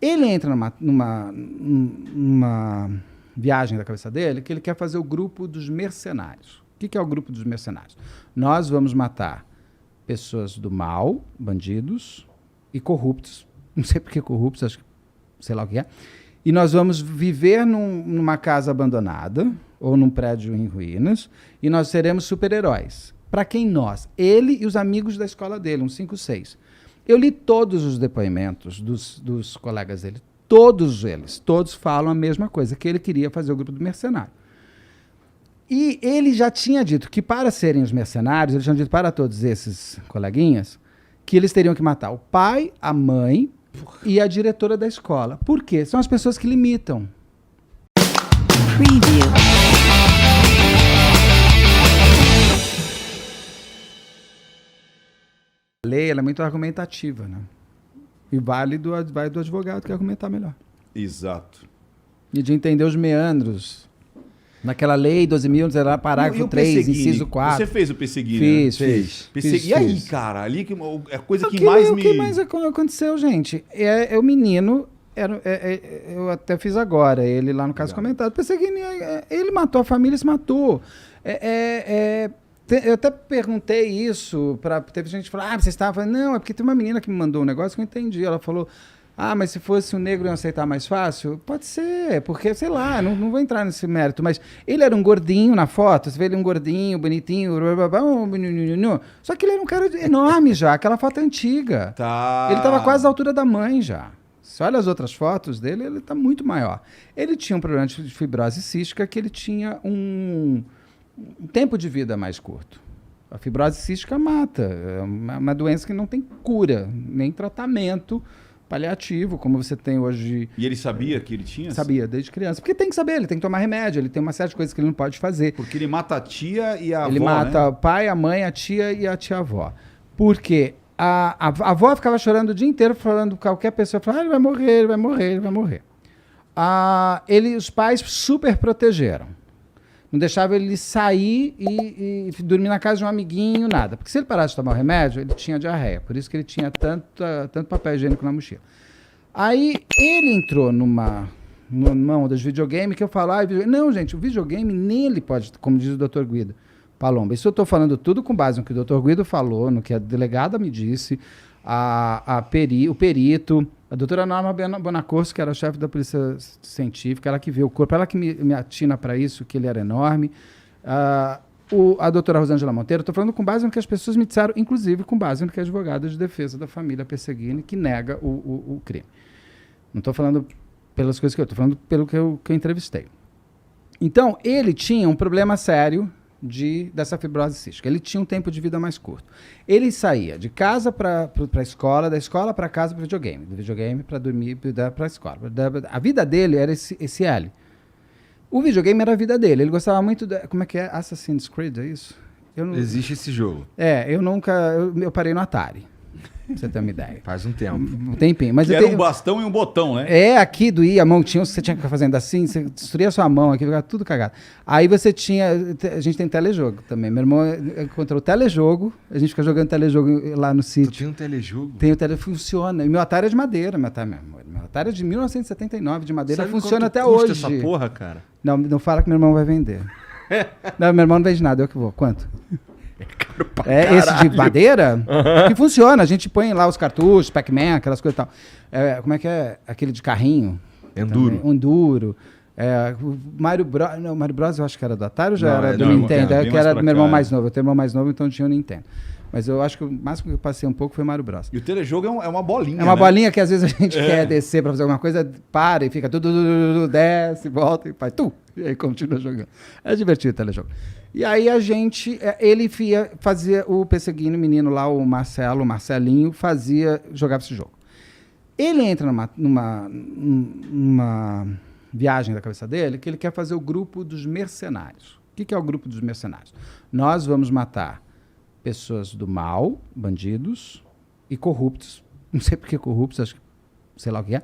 Ele entra numa viagem da cabeça dele que ele quer fazer o grupo dos mercenários. O que é o grupo dos mercenários? Nós vamos matar pessoas do mal, bandidos e corruptos. Não sei por que corruptos, acho que sei lá o que é. E nós vamos viver numa casa abandonada ou num prédio em ruínas e nós seremos super-heróis. Para quem nós? Ele e os amigos da escola dele, uns 5, 6. Eu li todos os depoimentos dos colegas dele. Todos eles. Todos falam a mesma coisa, que ele queria fazer o grupo do mercenário. E ele já tinha dito que para serem os mercenários, ele tinha dito para todos esses coleguinhas, que eles teriam que matar o pai, a mãe e a diretora da escola. Por quê? São as pessoas que limitam. Preview. A lei ela é muito argumentativa, né? E vai do advogado que argumentar melhor. Exato. E de entender os meandros. Naquela lei, 12.000, parágrafo 3, inciso 4. Você fez o Pesseguini, Fiz. E aí, cara, ali é a coisa que O mais que mais aconteceu, gente? É o menino, eu até fiz agora, ele lá no caso comentado, Pesseguini, ele matou a família, se matou. Eu até perguntei isso, teve gente que falou, você estava... Não, é porque tem uma menina que me mandou um negócio que eu entendi. Ela falou, mas se fosse um negro eu ia aceitar mais fácil? Pode ser, porque, sei lá, não vou entrar nesse mérito, mas ele era um gordinho na foto, você vê ele um gordinho, bonitinho, só que ele era um cara enorme já, aquela foto é antiga. Tá. Ele estava quase à altura da mãe já. Se olha as outras fotos dele, ele está muito maior. Ele tinha um problema de fibrose cística que ele tinha um tempo de vida mais curto. A fibrose cística mata. É uma doença que não tem cura, nem tratamento paliativo, como você tem hoje. E ele sabia que ele tinha? Sabia, desde criança. Porque tem que saber, ele tem que tomar remédio, ele tem uma série de coisas que ele não pode fazer. Porque ele mata a tia e a avó, Ele mata né? o pai, a mãe, a tia e a tia-avó. Porque a avó ficava chorando o dia inteiro, falando qualquer pessoa, falava, ele vai morrer, ele vai morrer, ele vai morrer. Os pais super protegeram. Não deixava ele sair e dormir na casa de um amiguinho, nada. Porque se ele parasse de tomar o remédio, ele tinha diarreia. Por isso que ele tinha tanto papel higiênico na mochila. Aí ele entrou numa onda de videogame que eu falo, não, gente, o videogame nele pode, como diz o Dr. Guido Palomba. Isso eu estou falando tudo com base no que o Dr. Guido falou, no que a delegada me disse, o perito, a doutora Norma Bonacorso, que era a chefe da polícia científica, ela que vê o corpo, ela que me atina para isso, que ele era enorme. A doutora Rosângela Monteiro, estou falando com base no que as pessoas me disseram, inclusive com base no que a advogada de defesa da família Pesseguini, que nega o crime. Não estou falando pelas coisas que estou falando pelo que eu entrevistei. Então, ele tinha um problema sério dessa fibrose cística. Ele tinha um tempo de vida mais curto. Ele saía de casa para a escola, da escola para casa para o videogame, do videogame para dormir, para a escola. A vida dele era esse L. O videogame era a vida dele. Ele gostava muito como é que é? Assassin's Creed, é isso? Existe esse jogo. Eu parei no Atari. Pra você ter uma ideia. Faz um tempo. Um tempinho. Mas era um bastão e um botão, né? Aqui doía a mão, você tinha que ficar fazendo assim, você destruía a sua mão aqui, ficava tudo cagado. Aí você a gente tem telejogo também. Meu irmão encontrou o telejogo, a gente fica jogando telejogo lá no sítio. Tu tinha um telejogo? Tem o funciona. E meu Atari é de madeira, meu Atari é de 1979, de madeira, sabe funciona até custa hoje. Essa porra, cara? Não fala que meu irmão vai vender. Não, meu irmão não vende nada, eu que vou. Quanto? Esse de madeira que funciona, a gente põe lá os cartuchos, Pac-Man, aquelas coisas e tal. Como é que é aquele de carrinho? Enduro. Enduro. O Mario Bros. Não, o Mario Bros. Eu acho que era do Atari ou já era do não, Nintendo? Que era do meu irmão mais novo. Eu tenho irmão mais novo, então tinha o Nintendo. Mas eu acho que o máximo que eu passei um pouco foi Mario Bros. E o telejogo é uma bolinha, É uma bolinha que às vezes a gente quer descer pra fazer alguma coisa, para e fica desce, volta e faz e aí continua jogando. É divertido o telejogo. E aí ele fazia o Pesseguini, o menino lá, o Marcelinho, jogava esse jogo. Ele entra numa viagem da cabeça dele que ele quer fazer o grupo dos mercenários. O que é o grupo dos mercenários? Nós vamos matar pessoas do mal, bandidos e corruptos. Não sei por que corruptos, acho que sei lá o que é.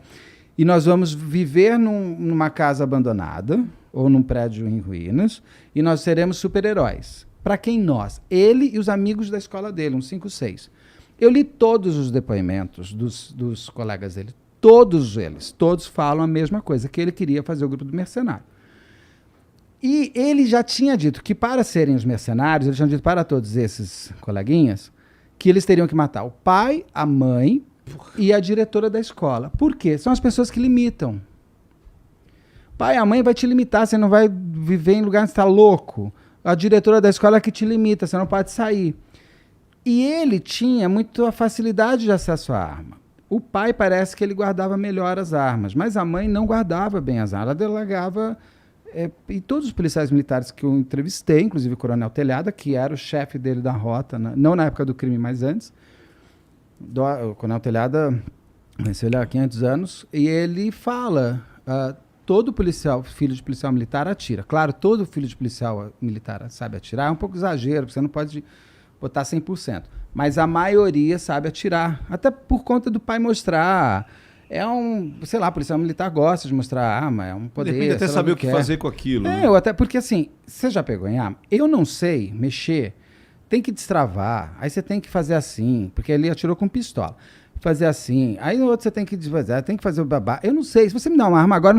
E nós vamos viver numa casa abandonada ou num prédio em ruínas e nós seremos super-heróis. Para quem nós? Ele e os amigos da escola dele, uns 5, 6. Eu li todos os depoimentos dos colegas dele. todos falam a mesma coisa, que ele queria fazer o grupo do mercenário. E ele já tinha dito que para serem os mercenários, ele tinha dito para todos esses coleguinhas, que eles teriam que matar o pai, a mãe e a diretora da escola. Por quê? São as pessoas que limitam. O pai e a mãe vai te limitar, você não vai viver em lugar onde você está louco. A diretora da escola é que te limita, você não pode sair. E ele tinha muita facilidade de acesso à arma. O pai parece que ele guardava melhor as armas, mas a mãe não guardava bem as armas. Ela delegava... e todos os policiais militares que eu entrevistei, inclusive o Coronel Telhada, que era o chefe dele da rota, não na época do crime, mas antes. O Coronel Telhada conheceu ele há 500 anos, e ele fala, todo policial, filho de policial militar, atira. Claro, todo filho de policial militar sabe atirar, é um pouco exagero, porque você não pode botar 100%. Mas a maioria sabe atirar, até por conta do pai mostrar... sei lá, a policial militar gosta de mostrar a arma, é um poder. Depende até saber o que fazer com aquilo. Né? Porque assim, você já pegou em arma? Eu não sei mexer, tem que destravar, aí você tem que fazer assim, porque ele atirou com pistola. Fazer assim, aí no outro você tem que desfazer, tem que fazer o babá. Eu não sei, se você me dá uma arma agora,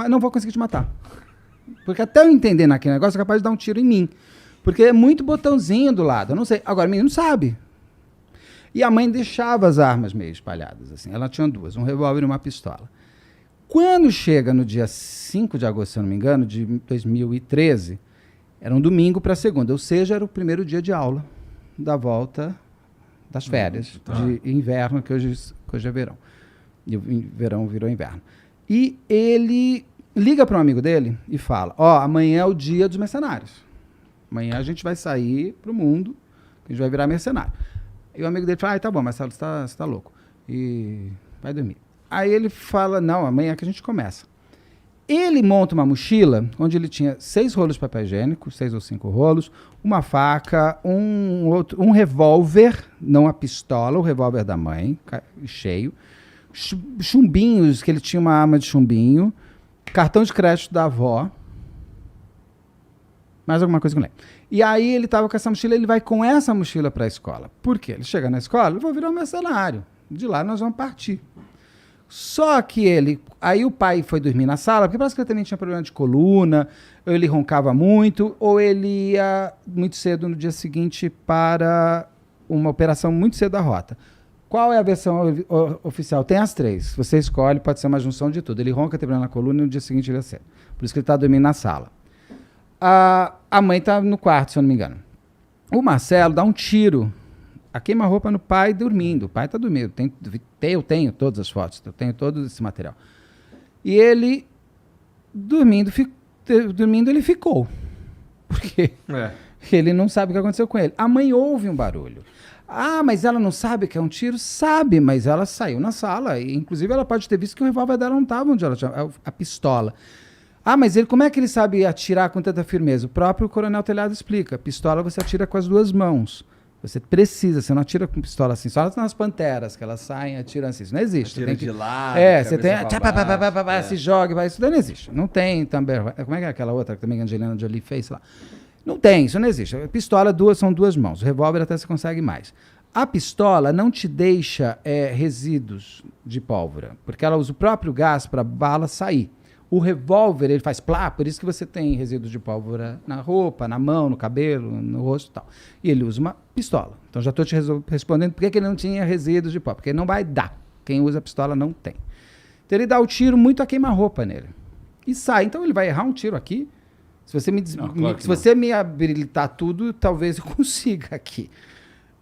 não vou conseguir te matar. Porque até eu entender naquele negócio, é capaz de dar um tiro em mim. Porque é muito botãozinho do lado, eu não sei. Agora, o menino sabe. E a mãe deixava as armas meio espalhadas, assim. Ela tinha duas, um revólver e uma pistola. Quando chega no dia 5 de agosto, se eu não me engano, de 2013, era um domingo para segunda, ou seja, era o primeiro dia de aula da volta das férias de inverno, que hoje é verão. E o verão virou inverno. E ele liga para um amigo dele e fala, amanhã é o dia dos mercenários. Amanhã a gente vai sair para o mundo, a gente vai virar mercenário. E o amigo dele fala, tá bom, Marcelo, você tá louco. E vai dormir. Aí ele fala, não, amanhã é que a gente começa. Ele monta uma mochila, onde ele tinha 6 rolos de papel higiênico, 6 ou 5 rolos, uma faca, um revólver, não a pistola, o revólver da mãe, cheio, chumbinhos, que ele tinha uma arma de chumbinho, cartão de crédito da avó, mais alguma coisa que eu lembro. E aí ele estava com essa mochila, ele vai com essa mochila para a escola. Por quê? Ele chega na escola, eu vou virar um mercenário. De lá nós vamos partir. Só que aí o pai foi dormir na sala, porque parece que ele também tinha problema de coluna, ou ele roncava muito, ou ele ia muito cedo no dia seguinte para uma operação muito cedo da rota. Qual é a versão oficial? Tem as 3. Você escolhe, pode ser uma junção de tudo. Ele ronca, tem problema na coluna, e no dia seguinte ele ia cedo. Por isso que ele está dormindo na sala. A mãe está no quarto, se eu não me engano. O Marcelo dá um tiro, a queima-roupa no pai dormindo. O pai está dormindo. Eu tenho todas as fotos, eu tenho todo esse material. E ele, dormindo ele ficou. Porque ele não sabe o que aconteceu com ele. A mãe ouve um barulho. Mas ela não sabe que é um tiro? Sabe, mas ela saiu na sala. E, inclusive, ela pode ter visto que o revólver dela não estava onde ela tinha a pistola. Mas como é que ele sabe atirar com tanta firmeza? O próprio Coronel Telhado explica. Pistola você atira com as 2 mãos. Você não atira com pistola assim. Só nas panteras, que elas saem e atiram assim. Isso não existe. Atira de lado. Você tem... se joga, isso não existe. Não tem também... Como é que é aquela outra que também a Angelina Jolie fez lá? Não tem, isso não existe. A pistola são 2 mãos. O revólver até você consegue mais. A pistola não te deixa resíduos de pólvora, porque ela usa o próprio gás para a bala sair. O revólver, ele faz plá, por isso que você tem resíduos de pólvora na roupa, na mão, no cabelo, no rosto e tal. E ele usa uma pistola. Então já estou te respondendo por que ele não tinha resíduos de pólvora. Porque não vai dar. Quem usa a pistola não tem. Então ele dá o tiro muito a queima-roupa nele. E sai. Então ele vai errar um tiro aqui. Se você me habilitar tudo, talvez eu consiga aqui.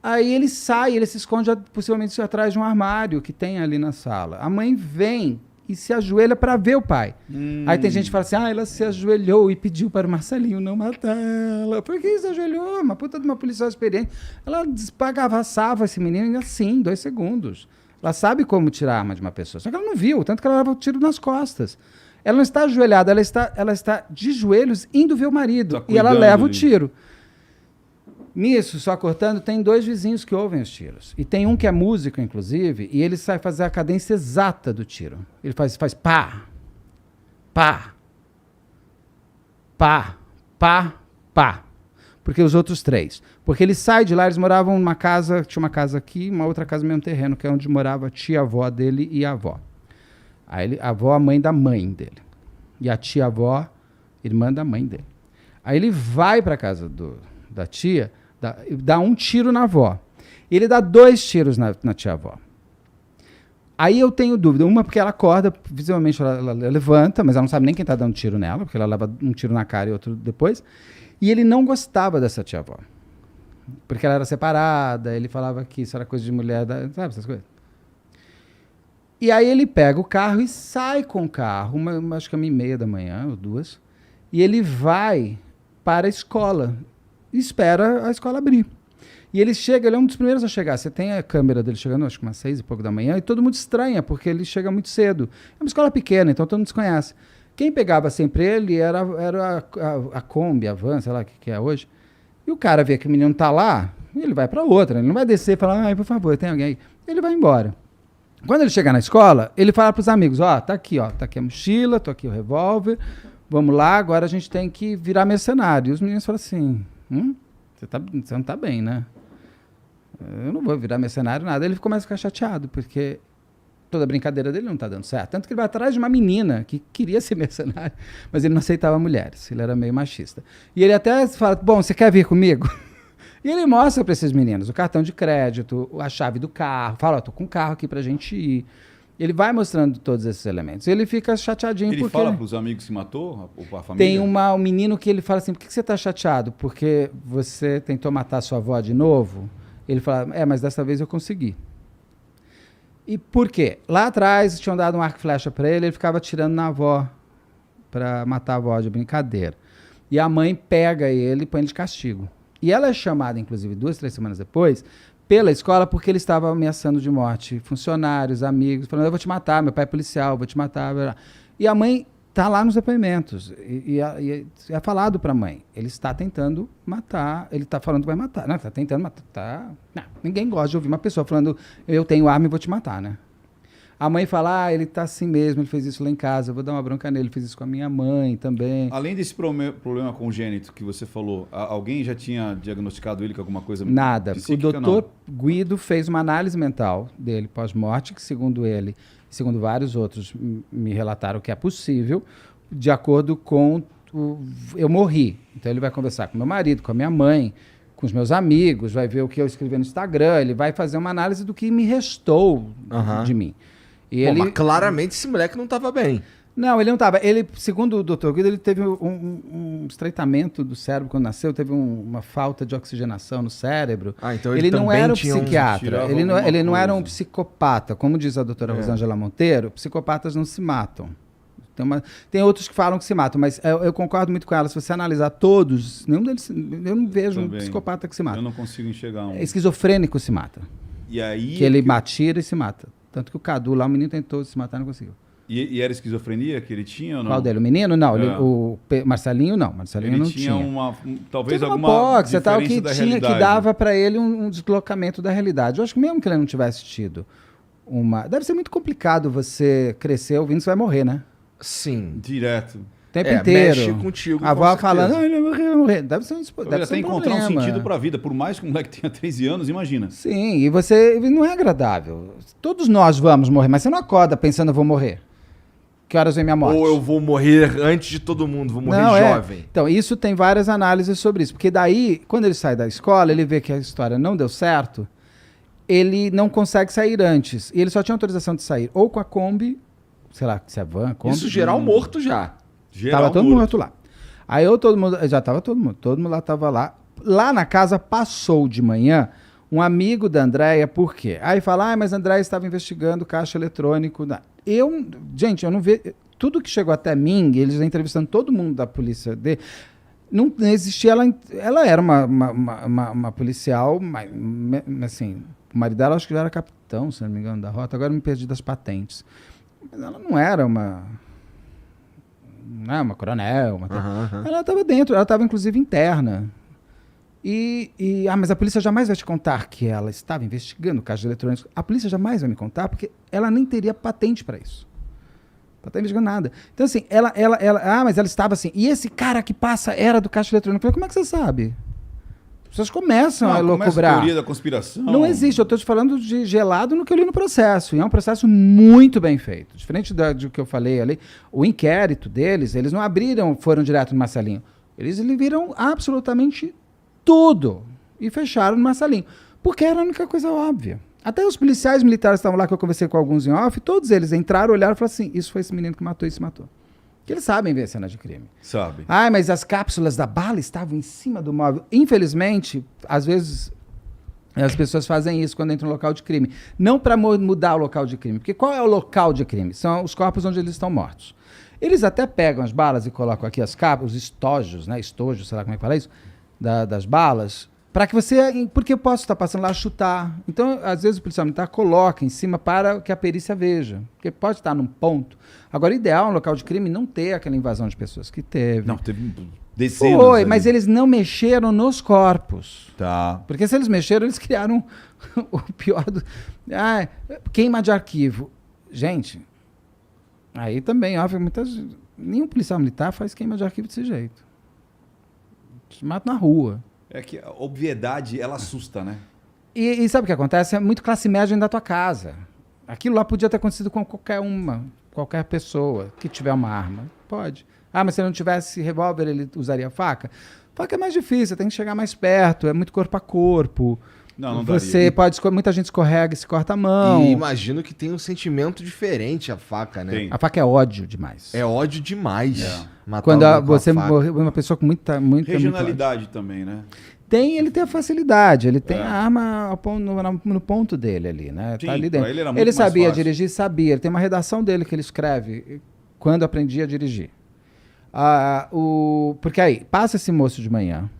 Aí ele sai, ele se esconde possivelmente atrás de um armário que tem ali na sala. A mãe vem e se ajoelha para ver o pai. Aí tem gente que fala assim, ela se ajoelhou e pediu para o Marcelinho não matar ela. Por que se ajoelhou? Uma puta de uma policial experiente. Ela despagavassava esse menino assim, 2 segundos. Ela sabe como tirar a arma de uma pessoa. Só que ela não viu, tanto que ela leva o tiro nas costas. Ela não está ajoelhada, ela está de joelhos indo ver o marido. E ela leva o tiro. Nisso, só cortando, tem 2 vizinhos que ouvem os tiros. E tem um que é músico, inclusive, e ele sai fazer a cadência exata do tiro. Ele faz pá, pá, pá, pá, pá. Porque os outros 3. Porque ele sai de lá, eles moravam numa casa, tinha uma casa aqui, uma outra casa no mesmo terreno, que é onde morava a tia-avó dele e a avó. Aí a avó, a mãe da mãe dele. E a tia-avó, irmã da mãe dele. Aí ele vai para casa da tia, dá um tiro na avó. Ele dá 2 tiros na tia-avó. Aí eu tenho dúvida. Uma, porque ela acorda, visivelmente ela levanta, mas ela não sabe nem quem está dando tiro nela, porque ela leva um tiro na cara e outro depois. E ele não gostava dessa tia-avó. Porque ela era separada, ele falava que isso era coisa de mulher, sabe essas coisas? E aí ele pega o carro e sai com o carro, acho que 1h30 da manhã, ou 2, e ele vai para a escola, e espera a escola abrir. E ele chega, ele é um dos primeiros a chegar. Você tem a câmera dele chegando, acho que umas 6 e pouco da manhã, e todo mundo estranha, porque ele chega muito cedo. É uma escola pequena, então todo mundo desconhece. Quem pegava sempre ele era a Kombi, a van, sei lá o que é hoje. E o cara vê que o menino tá lá, ele vai para outra. Ele não vai descer e falar, ai, por favor, tem alguém aí. Ele vai embora. Quando ele chegar na escola, ele fala pros amigos, tá aqui a mochila, tô aqui o revólver, vamos lá, agora a gente tem que virar mercenário. E os meninos falam assim, você não tá bem, né? Eu não vou virar mercenário, nada. Ele começa a ficar chateado, porque toda a brincadeira dele não tá dando certo. Tanto que ele vai atrás de uma menina que queria ser mercenário, mas ele não aceitava mulheres, ele era meio machista. E ele até fala, bom, você quer vir comigo? E ele mostra para esses meninos o cartão de crédito, a chave do carro, fala, tô com um carro aqui pra gente ir. Ele vai mostrando todos esses elementos. Ele fica chateadinho ele porque... Ele fala pros amigos que matou, ou a família? Tem um menino que ele fala assim, por que você tá chateado? Porque você tentou matar sua avó de novo? Ele fala, mas dessa vez eu consegui. E por quê? Lá atrás tinham dado um arco e flecha para ele ficava atirando na avó para matar a avó de brincadeira. E a mãe pega ele e põe ele de castigo. E ela é chamada, inclusive, 2, 3 semanas depois, pela escola, porque ele estava ameaçando de morte funcionários, amigos, falando, eu vou te matar, meu pai é policial, vou te matar. Blá, blá. E a mãe está lá nos depoimentos. E é falado para a mãe, ele está tentando matar, ele está falando que vai matar. Não, está tentando matar. Não, ninguém gosta de ouvir uma pessoa falando, eu tenho arma e vou te matar, né? A mãe fala, ele tá assim mesmo, ele fez isso lá em casa, eu vou dar uma bronca nele, ele fez isso com a minha mãe também. Além desse problema congênito que você falou, alguém já tinha diagnosticado ele com alguma coisa Nada. psíquica? O doutor Guido fez uma análise mental dele pós-morte, que segundo ele, segundo vários outros me relataram que é possível, de acordo com eu morri. Então ele vai conversar com meu marido, com a minha mãe, com os meus amigos, vai ver o que eu escrevi no Instagram, ele vai fazer uma análise do que me restou de mim. E mas claramente esse moleque não estava bem. Não, ele não estava. Ele, segundo o Dr. Guido, ele teve um estreitamento do cérebro quando nasceu, teve uma falta de oxigenação no cérebro. Então ele não era um psiquiatra, ele não era um psicopata. Como diz a doutora Rosângela Monteiro, psicopatas não se matam. Tem outros que falam que se matam, mas eu concordo muito com ela. Se você analisar todos, nenhum deles, eu não vejo um psicopata que se mata. Eu não consigo enxergar um. Esquizofrênico se mata. E aí que ele atira e se mata. Tanto que o Cadu lá, o menino tentou se matar e não conseguiu. E era esquizofrenia que ele tinha ou não? Qual dele? O menino? Não. O Marcelinho não. Marcelinho ele não tinha. Talvez tinha alguma boxe, tal, que da tinha realidade. que dava para ele um deslocamento da realidade. Eu acho que mesmo que ele não tivesse tido deve ser muito complicado você crescer ouvindo que você vai morrer, né? Sim. Direto. O tempo inteiro. Mexe contigo. A avó falando, ele vai morrer. Deve ser deve até encontrar um sentido para a vida. Por mais que o moleque tenha 13 anos, imagina. Sim, e você não é agradável. Todos nós vamos morrer, mas você não acorda pensando, eu vou morrer. Que horas vem minha morte? Ou eu vou morrer antes de todo mundo, vou morrer jovem. Então, isso tem várias análises sobre isso. Porque daí, quando ele sai da escola, ele vê que a história não deu certo, ele não consegue sair antes. E ele só tinha autorização de sair ou com a Kombi, sei lá, se é van, Kombi. Isso geral morto já. Tava todo mundo morto lá. Aí já tava todo mundo lá tava lá. Lá na casa passou de manhã um amigo da Andréia, por quê? Aí fala, mas a Andréia estava investigando caixa eletrônico. Gente, eu não vejo. Tudo que chegou até mim, eles entrevistando todo mundo da polícia dele, não existia. Ela era uma policial, mas, assim, o marido dela acho que já era capitão, se não me engano, da rota. Agora eu me perdi das patentes. Mas ela não era uma coronel. Ela estava dentro, ela estava inclusive interna. Mas a polícia jamais vai te contar que ela estava investigando caixas eletrônicos. A polícia jamais vai me contar, porque ela nem teria patente para isso. Ela não está investigando nada. Então, assim, mas ela estava assim. E esse cara que passa era do caixa eletrônico. Eu falei, como é que você sabe? pessoas começam a Começa a loucubrar. teoria da conspiração. Não existe, eu estou te falando de gelado no que eu li no processo. E é um processo muito bem feito. Diferente do que eu falei ali, o inquérito deles, eles não abriram, foram direto no Marcelinho. Eles viram absolutamente tudo e fecharam no Marcelinho. Porque era a única coisa óbvia. Até os policiais militares que estavam lá, que eu conversei com alguns em off, todos eles entraram, olharam e falaram assim, isso foi esse menino que matou e se matou. Porque eles sabem ver cena de crime. Sabe. Ah, mas as cápsulas da bala estavam em cima do móvel. Infelizmente, às vezes, as pessoas fazem isso quando entram no local de crime. Não para mudar o local de crime. Porque qual é o local de crime? São os corpos onde eles estão mortos. Eles até pegam as balas e colocam aqui as capas, os estojos, né? Estojos, sei lá como é que fala isso, das balas, para que você... Porque eu posso estar passando lá a chutar. Então, às vezes, o policial militar coloca em cima para que a perícia veja. Porque pode estar num ponto. Agora, o ideal no local de crime não ter aquela invasão de pessoas que teve. Não, teve dezenas. Foi, ali. mas eles não mexeram nos corpos. Tá. Porque se eles mexeram, eles criaram o pior do... Ah, queima de arquivo. Gente, aí também, óbvio, nenhum policial militar faz queima de arquivo desse jeito. Te mata na rua. É que a obviedade, ela assusta, né? E sabe o que acontece? É muito classe média dentro da tua casa. Aquilo lá podia ter acontecido com qualquer pessoa que tiver uma arma. Pode. Ah, mas se ele não tivesse revólver, ele usaria faca? Faca é mais difícil, tem que chegar mais perto, é muito corpo a corpo. Não Você pode... Muita gente escorrega e se corta a mão. E imagino que tem um sentimento diferente a faca, né? Tem. A faca é ódio demais. É ódio demais. Matar Quando alguém com a você faca. morre, uma pessoa com muita Regionalidade também, né? ele tem a facilidade, ele tem a arma no ponto dele ali, né? Sim, Tá ali dentro. pra ele era muito Ele mais sabia fácil. dirigir, sabia. Ele tem uma redação dele que ele escreve quando aprendi a dirigir. Porque aí, passa esse moço de manhã,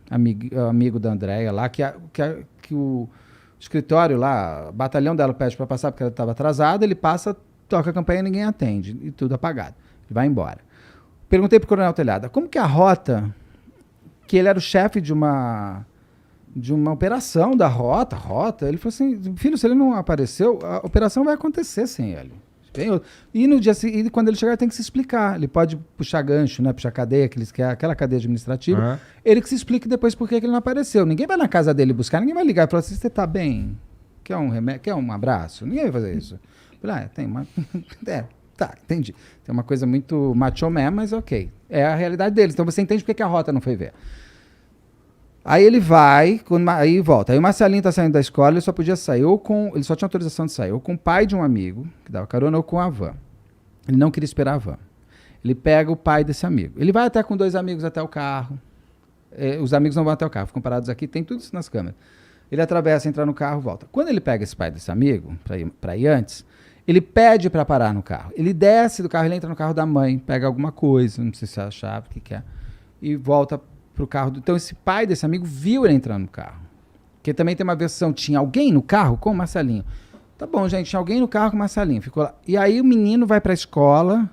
amigo da Andréia lá, que o escritório lá, o batalhão dela pede para passar porque ela estava atrasada, ele passa, toca a campanha e ninguém atende, e tudo apagado. Ele vai embora. Perguntei pro Coronel Telhada, como que a rota, que ele era o chefe de uma operação da rota, ele falou assim, filho, se ele não apareceu, a operação vai acontecer sem ele. E no dia seguinte, quando ele chegar, tem que se explicar. Ele pode puxar gancho, né? Puxar cadeia, aquela cadeia administrativa. Ele que se explique depois por que ele não apareceu. Ninguém vai na casa dele buscar, ninguém vai ligar e falar assim, você tá bem? Quer um remédio? Quer um abraço? Ninguém vai fazer isso. Tem uma... Tá, entendi. Tem uma coisa muito macho man, mas ok. É a realidade deles. Então você entende por que a rota não foi ver. Aí ele vai, aí volta. Aí o Marcelinho tá saindo da escola, ele só podia sair ele só tinha autorização de sair ou com o pai de um amigo, que dava carona, ou com a van. Ele não queria esperar a van. Ele pega o pai desse amigo. Ele vai até com 2 amigos até o carro. Os amigos não vão até o carro, ficam parados aqui, tem tudo isso nas câmeras. Ele atravessa, entra no carro, volta. Quando ele pega esse pai desse amigo, pra ir antes, ele pede para parar no carro. Ele desce do carro, ele entra no carro da mãe, pega alguma coisa, não sei se é a chave, o que é, e volta pro carro. Então esse pai desse amigo viu ele entrando no carro. Porque também tem uma versão, tinha alguém no carro com o Marcelinho. Tá bom, gente, tinha alguém no carro com o Marcelinho. Ficou lá. E aí o menino vai pra escola,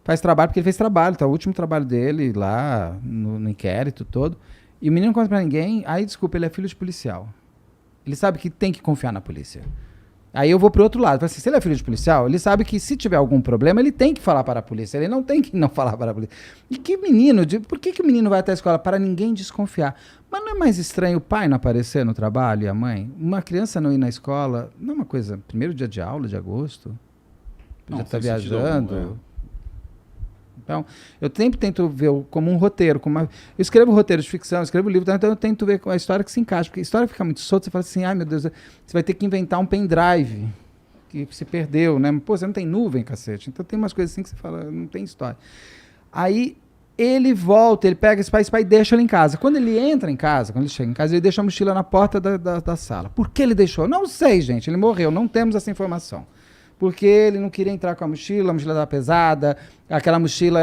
faz trabalho, porque ele fez trabalho, tá? O último trabalho dele lá no inquérito todo. E o menino não conta pra ninguém. Aí, desculpa, ele é filho de policial. Ele sabe que tem que confiar na polícia. Aí eu vou pro outro lado. Assim, se ele é filho de policial, ele sabe que se tiver algum problema, ele tem que falar para a polícia. Ele não tem que não falar para a polícia. E que menino, por que o menino vai até a escola? Para ninguém desconfiar. Mas não é mais estranho o pai não aparecer no trabalho e a mãe? Uma criança não ir na escola, não é uma coisa... Primeiro dia de aula, de agosto? Já está viajando. Então, eu sempre tento ver como um roteiro. Eu escrevo roteiro de ficção, eu escrevo livro, então eu tento ver a história que se encaixa. Porque a história fica muito solta, você fala assim, ai meu Deus, você vai ter que inventar um pendrive que se perdeu, né? Pô, você não tem nuvem, cacete. Então tem umas coisas assim que você fala, não tem história. Aí ele volta, ele pega esse pai e deixa ele em casa. Quando ele entra em casa, quando ele chega em casa, ele deixa a mochila na porta da sala. Por que ele deixou? Não sei, gente, ele morreu, não temos essa informação. Porque ele não queria entrar com a mochila estava pesada, aquela mochila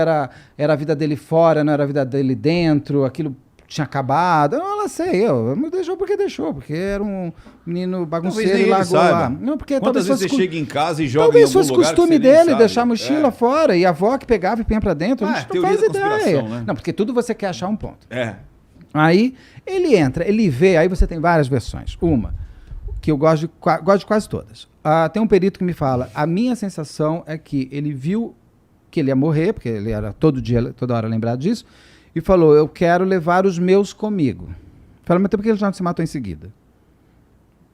era a vida dele fora, não era a vida dele dentro, aquilo tinha acabado. Não sei, deixou porque era um menino bagunceiro e largou lá. Não, porque quantas vezes você chega em casa e joga talvez em algum fosse lugar costume dele deixar a mochila fora e a avó que pegava e punha pra dentro, a gente não faz ideia. Né? Não, porque tudo você quer achar um ponto. Aí ele entra, ele vê, aí você tem várias versões. Uma, que eu gosto de quase todas. Tem um perito que me fala, a minha sensação é que ele viu que ele ia morrer, porque ele era toda hora lembrado disso, e falou, eu quero levar os meus comigo. Fala, mas por que ele já não se matou em seguida?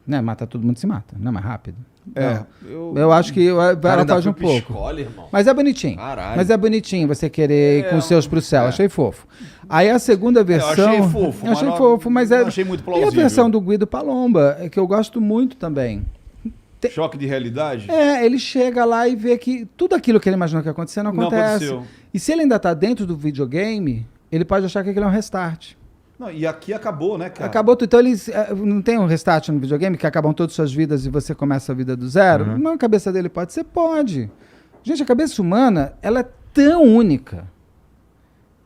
Né? Mata todo mundo, se mata. Não é mais rápido? Eu acho que ela foge um pouco. Escola, irmão. Mas é bonitinho. Caralho. Mas é bonitinho você querer ir com os seus pro céu. Achei fofo. Aí a segunda versão... achei fofo, Eu achei mas fofo, mas não achei muito E plausível. a versão do Guido Palomba, que eu gosto muito também. Choque de realidade? Ele chega lá e vê que tudo aquilo que ele imaginou que ia acontecer não Não acontece. aconteceu. E se ele ainda tá dentro do videogame, ele pode achar que aquilo é um restart. Não, e aqui acabou, né, cara? Acabou tudo. Então eles não tem um restart no videogame que acabam todas as suas vidas e você começa a vida do zero? Uhum. Não, a cabeça dele pode ser? Pode. Gente, a cabeça humana, ela é tão única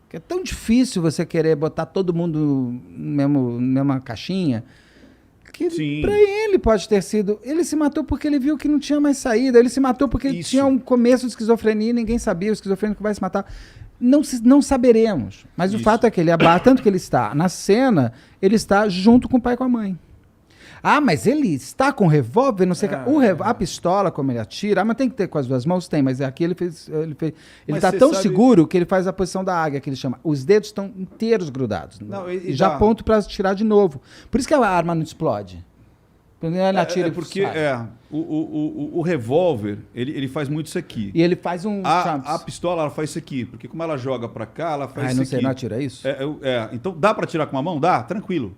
que é tão difícil você querer botar todo mundo na mesma caixinha que Sim. pra ele pode ter sido... Ele se matou porque ele viu que não tinha mais saída. Ele se matou porque ele Isso. tinha um começo de esquizofrenia e ninguém sabia. O esquizofrênico vai se matar. Não saberemos. Mas o Isso. fato é que ele tanto que ele está na cena, ele está junto com o pai e com a mãe. Ah, mas ele está com revólver, não sei o que. A pistola, como ele atira, mas tem que ter com as duas mãos? Tem, mas aqui ele Mas está você tão sabe- seguro que ele faz a posição da águia, que ele chama. Os dedos estão inteiros grudados. Não, e e já dá- ponto para tirar de novo. Por isso que a arma não explode. Quando ele atira, porque sai. o revólver, ele faz muito isso aqui. E ele faz um... A pistola, ela faz isso aqui. Porque como ela joga pra cá, ela faz isso não aqui. sei, não atira isso? Então dá pra tirar com uma mão? Dá, tranquilo.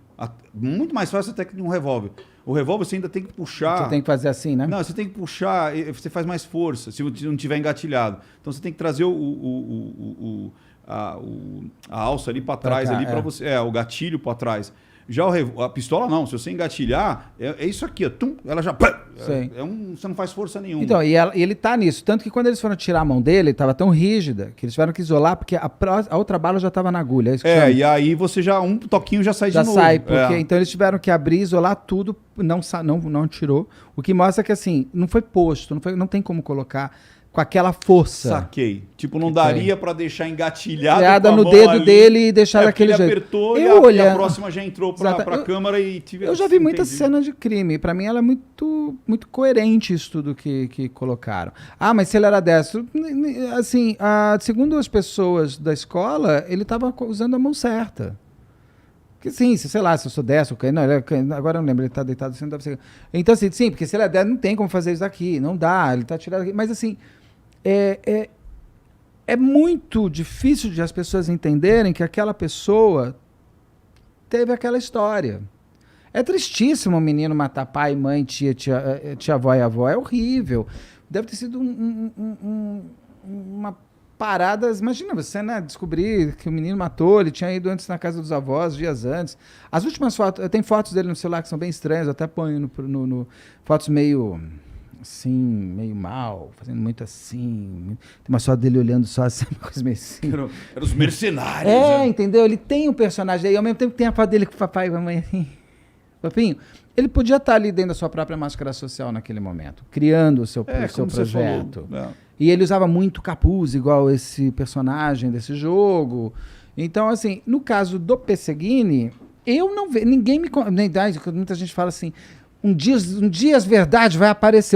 Muito mais fácil até que de um revólver. O revólver você ainda tem que puxar. Você tem que fazer assim, né? Não, você tem que puxar, você faz mais força, se não tiver engatilhado. Então você tem que trazer a alça ali para trás, cá, ali para você. O gatilho para trás. Já a pistola não, se você engatilhar, é isso aqui, ó, tum, ela já. Sim. Você não faz força nenhuma. Então, e ele tá nisso. Tanto que quando eles foram tirar a mão dele, estava tão rígida que eles tiveram que isolar, porque a outra bala já estava na agulha. É isso que chama. E aí você já, um toquinho já sai Já de novo. sai, porque então eles tiveram que abrir, isolar tudo, não tirou. O que mostra que assim, não foi posto, não tem como colocar com aquela força. Saquei. Tipo, não Que daria pra deixar engatilhado Enfiada com a no mão dedo ali. dele e deixar Porque daquele ele jeito. apertou Eu e a olhando- próxima já entrou Exato. pra câmera e tive. Eu já vi muita entendi. cena de crime. Pra mim, ela é muito, muito coerente isso tudo que colocaram. Ah, mas se ele era destro, assim, segundo as pessoas da escola, ele estava usando a mão certa. Porque sim, sei lá, se eu sou destro, não, agora eu não lembro, ele tá deitado assim, não deve ser. Então, assim, sim, porque se ele é destro, não tem como fazer isso aqui, não dá, ele tá tirado aqui. Mas assim, é muito difícil de as pessoas entenderem que aquela pessoa teve aquela história. É tristíssimo o menino matar pai, mãe, tia-avó e avó. É horrível. Deve ter sido uma parada. Imagina você, né, descobrir que o menino matou, ele tinha ido antes na casa dos avós, dias antes. As últimas fotos, tem fotos dele no celular que são bem estranhas, eu até ponho no fotos meio assim, meio mal, fazendo muito assim. Tem uma foto dele olhando só assim, uma coisa meio assim. Eram os mercenários. né? Entendeu? Ele tem um personagem aí, ao mesmo tempo que tem a foto dele com o papai e a mamãe assim. Papinho, ele podia estar ali dentro da sua própria máscara social naquele momento, criando o seu Como você projeto. falou. E ele usava muito capuz, igual esse personagem desse jogo. Então, assim, no caso do Pesseguini, eu não vejo. Ninguém me. Muita gente fala assim. Um dia as verdades vai aparecer.